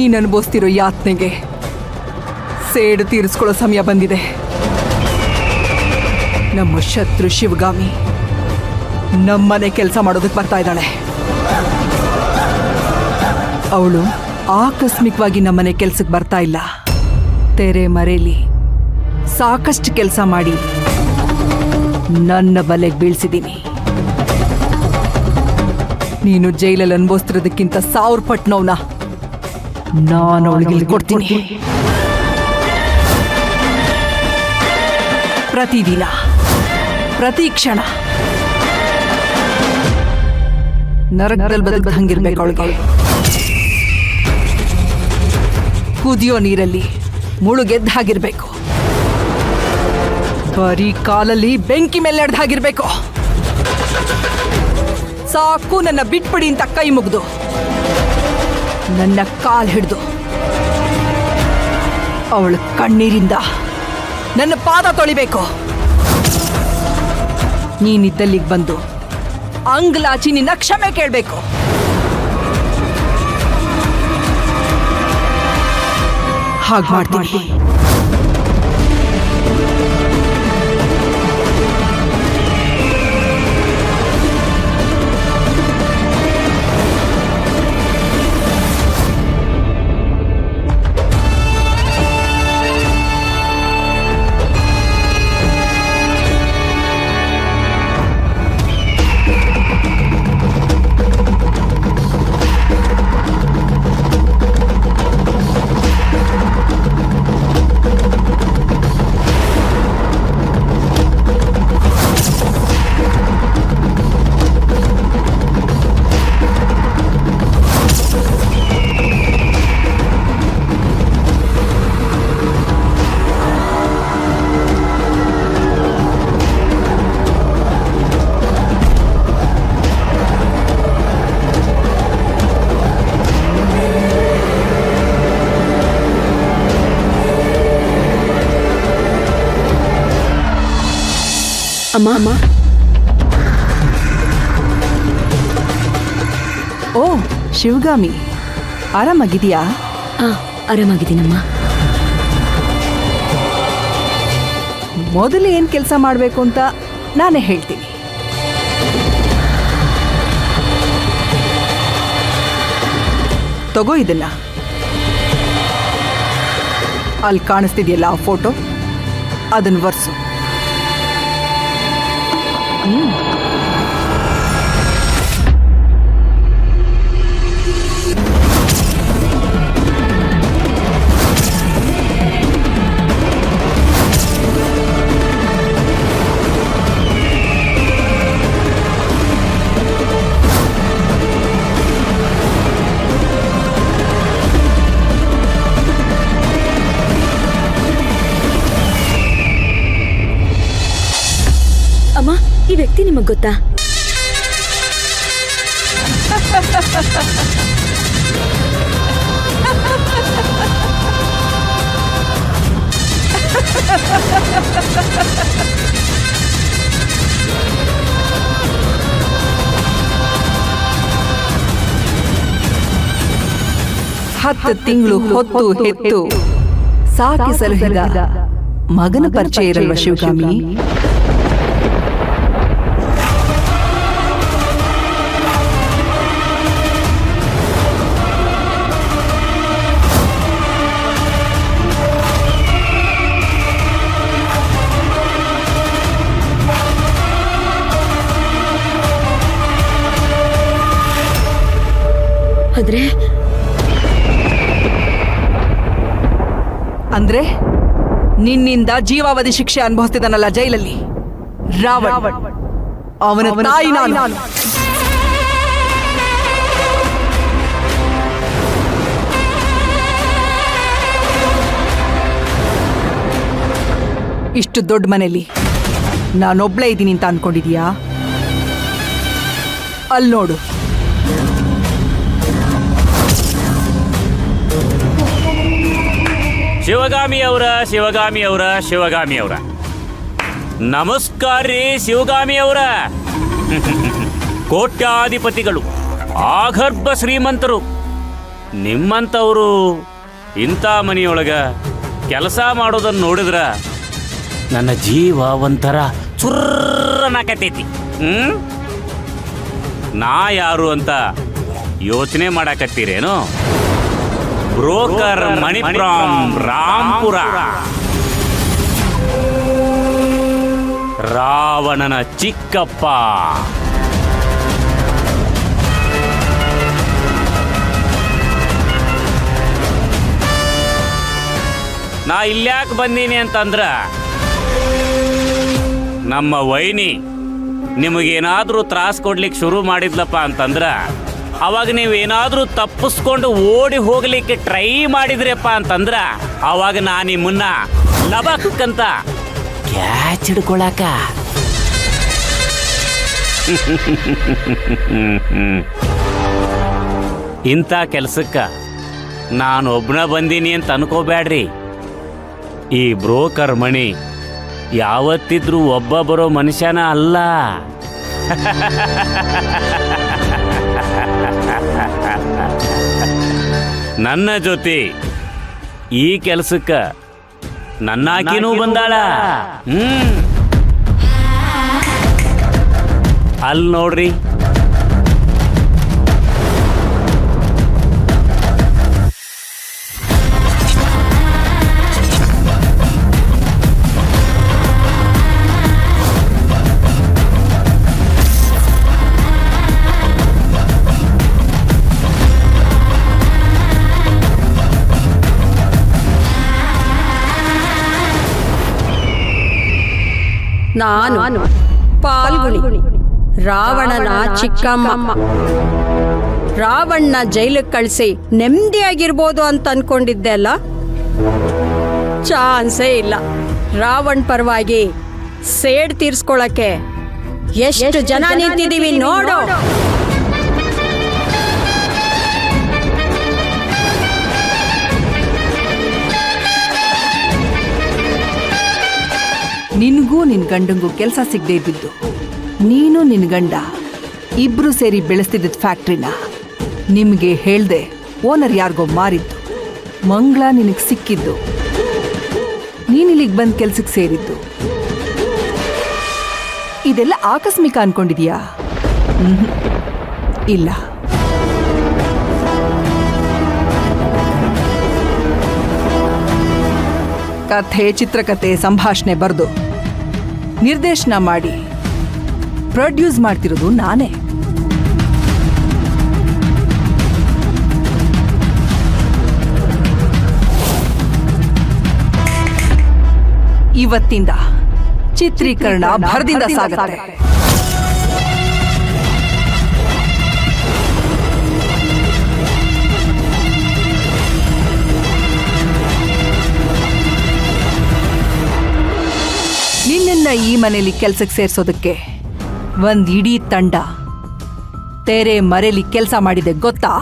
ನೀನು ಅನುಭವಿಸ್ತಿರೋ ಯಾತನೆಗೆ ಸೇಡು ತೀರಿಸ್ಕೊಳ್ಳೋ ಸಮಯ ಬಂದಿದೆ. ನಮ್ಮ ಶತ್ರು ಶಿವಗಾಮಿ ನಮ್ಮನೆ ಕೆಲಸ ಮಾಡೋದಕ್ಕೆ ಬರ್ತಾ ಇದ್ದಾಳೆ. ಅವಳು ಆಕಸ್ಮಿಕವಾಗಿ ನಮ್ಮನೆ ಕೆಲ್ಸಕ್ಕೆ ಬರ್ತಾ ಇಲ್ಲ. ತೆರೆ ಮರೆಯಲ್ಲಿ ಸಾಕಷ್ಟು ಕೆಲಸ ಮಾಡಿ ನನ್ನ ಬಲೆಗೆ ಬೀಳ್ಸಿದ್ದೀನಿ. ನೀನು ಜೈಲಲ್ಲಿ ಅನುಭವಿಸ್ತಿರೋದಕ್ಕಿಂತ 1000 ಪಟ್ಟು ನೋವನ್ನ ನಾನು ಅವಳಿಗೆ ಕೊಡ್ತೀನಿ. ಪ್ರತಿದಿನ ಪ್ರತಿ ಕ್ಷಣ ನರಕದಲ್ಲಿ ಬದುಕಂಗಿರ್ಬೇಕು ಅವಳಿಗೆ. ಕುದಿಯೋ ನೀರಲ್ಲಿ ಮುಳುಗೆದ್ದ ಹಾಗಿರ್ಬೇಕು. ಬರೀ ಕಾಲಲ್ಲಿ ಬೆಂಕಿ ಮೇಲೆ ನಡೆದ ಹಾಗಿರ್ಬೇಕು. ಸಾಕು ನನ್ನ ಬಿಟ್ಬಿಡಿ ಅಂತ ಕೈ ಮುಗ್ದು ನನ್ನ ಕಾಲ್ ಹಿಡ್ದು ಅವಳ ಕಣ್ಣೀರಿಂದ ನನ್ನ ಪಾದ ತೊಳಿಬೇಕು. ನೀನಿದ್ದಲ್ಲಿಗೆ ಬಂದು ಅಂಗ್ಲಾಚಿ ನಿನ್ನ ಕ್ಷಮೆ ಕೇಳಬೇಕು. ಹಾಗೆ ಮಾಡ್ತೀನಿ. ಅಮ್ಮ, ಓ ಶಿವಗಾಮಿ, ಆರಾಮಾಗಿದೆಯಾ? ಆರಾಮಾಗಿದ್ದೀನಮ್ಮ. ಮೊದಲು ಏನು ಕೆಲಸ ಮಾಡಬೇಕು ಅಂತ ನಾನೇ ಹೇಳ್ತೀನಿ. ತಗೋ ಇದನ್ನ. ಅಲ್ಲಿ ಕಾಣಿಸ್ತಿದೆಯಲ್ಲ ಆ ಫೋಟೋ, ಅದನ್ನು ವರ್ಸು. ಅಮ್ಮ, ಈ ವ್ಯಕ್ತಿ ನಿಮಗ್ ಗೊತ್ತಾ? ಹತ್ತು ತಿಂಗಳು ಹೊತ್ತು ಹೆತ್ತು ಸಾಕಿ ಸಲಹಿದ ಮಗನ ಪರಿಚಯ ಇರಲ್ವ ಶಿವಗಾಮಿ? ಅಂದ್ರೆ ನಿನ್ನಿಂದ ಜೀವಾವಧಿ ಶಿಕ್ಷೆ ಅನುಭವಿಸ್ತಿದ್ದಾನಲ್ಲ ಜೈಲಲ್ಲಿ ರಾವಣ, ಅವನ ತಾಯಿ ನಾನು. ಇಷ್ಟು ದೊಡ್ಡ ಮನೆಯಲ್ಲಿ ನಾನೊಬ್ಳೇ ಇದ್ದೀನಿ ಅಂತ ಅನ್ಕೊಂಡಿದೀಯಾ? ಅಲ್ಲಿ ನೋಡು, ಶಿವಗಾಮಿ ಅವರ ನಮಸ್ಕಾರ ರೀ. ಶಿವಗಾಮಿ ಅವರ ಕೋಟ್ಯಾಧಿಪತಿಗಳು, ಆಗರ್ಭ ಶ್ರೀಮಂತರು, ನಿಮ್ಮಂಥವ್ರು ಇಂಥ ಮನೆಯೊಳಗ ಕೆಲಸ ಮಾಡೋದನ್ನ ನೋಡಿದ್ರ ನನ್ನ ಜೀವ ಒಂಥರ ಚುರ್ರನಾಕತೈತಿ. ನಾ ಯಾರು ಅಂತ ಯೋಚನೆ ಮಾಡಾಕತ್ತೀರೇನು? ಬ್ರೋಕರ್ ಮಣಿ ಫ್ರಾಮ್ ರಾಂಪುರ, ರಾವಣನ ಚಿಕ್ಕಪ್ಪ. ನಾ ಇಲ್ಯಾಕೆ ಬಂದೀನಿ ಅಂತಂದ್ರ ನಮ್ಮ ವೈನಿ ನಿಮಗೇನಾದ್ರೂ ತ್ರಾಸ ಕೊಡ್ಲಿಕ್ಕೆ ಶುರು ಮಾಡಿದ್ಲಪ್ಪ ಅಂತಂದ್ರ ಅವಾಗ ನೀವೇನಾದ್ರೂ ತಪ್ಪಿಸ್ಕೊಂಡು ಓಡಿ ಹೋಗ್ಲಿಕ್ಕೆ ಟ್ರೈ ಮಾಡಿದ್ರಪ್ಪ ಅಂತಂದ್ರ ಅವಾಗ ನಾ ನಿಮ್ಮನ್ನ ಲಬಕ್ಕಂತ ಕ್ಯಾಚ್ ಹಿಡ್ಕೊಳಕ ಇಂಥ ಕೆಲ್ಸಕ್ಕ ನಾನು ಒಬ್ಬನ ಬಂದೀನಿ ಅಂತ ಅನ್ಕೋಬೇಡ್ರಿ. ಈ ಬ್ರೋಕರ್ ಮಣಿ ಯಾವತ್ತಿದ್ರೂ ಒಬ್ಬ ಬರೋ ಮನುಷ್ಯನ ಅಲ್ಲ. ನನ್ನ ಜೊತೆ ಈ ಕೆಲ್ಸಕ್ಕ ನನ್ನಾಕಿನೂ ಬಂದಾಳ. ಅಲ್ಲಿ ನೋಡ್ರಿ, ನಾನು ಪಾಲ್ಗುಣಿ, ರಾವಣನ ಚಿಕ್ಕಮ್ಮ. ರಾವಣನ ಜೈಲಿಗೆ ಕಳಿಸಿ ನೆಮ್ಮದಿಯಾಗಿರ್ಬೋದು ಅಂತ ಅನ್ಕೊಂಡಿದ್ದೆ ಅಲ್ಲ, ಚಾನ್ಸೇ ಇಲ್ಲ. ರಾವಣ್ ಪರವಾಗಿ ಸೇಡ್ ತೀರ್ಸ್ಕೊಳಕ್ಕೆ ಎಷ್ಟು ಜನ ನಿಂತಿದ್ದೀವಿ ನೋಡು. ನಿನ್ಗೂ ನಿನ್ ಗಂಡಂಗೂ ಕೆಲಸ ಸಿಗದೆ ಇದ್ದಿದ್ದು, ನೀನು ನಿನ್ ಗಂಡ ಇಬ್ರು ಸೇರಿ ಬೆಳೆಸ್ತಿದ್ದ ಫ್ಯಾಕ್ಟ್ರಿನ ನಿಮ್ಗೆ ಹೇಳ್ದೆ ಓನರ್ ಯಾರಿಗೋ ಮಾರಿದ್ದು. ಮಂಗಳ ನಿನಗೆ ಸಿಕ್ಕಿದ್ದು, ನೀನಿಲ್ಲಿಗೆ ಬಂದು ಕೆಲ್ಸಕ್ಕೆ ಸೇರಿದ್ದು. ಇದೆಲ್ಲ ಆಕಸ್ಮಿಕ ಅನ್ಕೊಂಡಿದ್ಯಾ? ಇಲ್ಲ. ಕಥೆ, ಚಿತ್ರಕಥೆ, ಸಂಭಾಷಣೆ ಬರೆದು ನಿರ್ದೇಶನ ಮಾಡಿ ಪ್ರೊಡ್ಯೂಸ್ ಮಾಡ್ತಿರೋದು ನಾನೇ. ಇವತ್ತಿಂದ ಚಿತ್ರೀಕರಣ ಭರದಿಂದ ಸಾಗುತ್ತೆ. ನಿನ್ನ ಈ ಮನೆಯಲ್ಲಿ ಕೆಲ್ಸಕ್ಕೆ ಸೇರ್ಸೋದಕ್ಕೆ ಒಂದ್ ಇಡೀ ತಂಡ ತೆರೆ ಮರೆಯಲ್ಲಿ ಕೆಲಸ ಮಾಡಿದೆ ಗೊತ್ತಾ?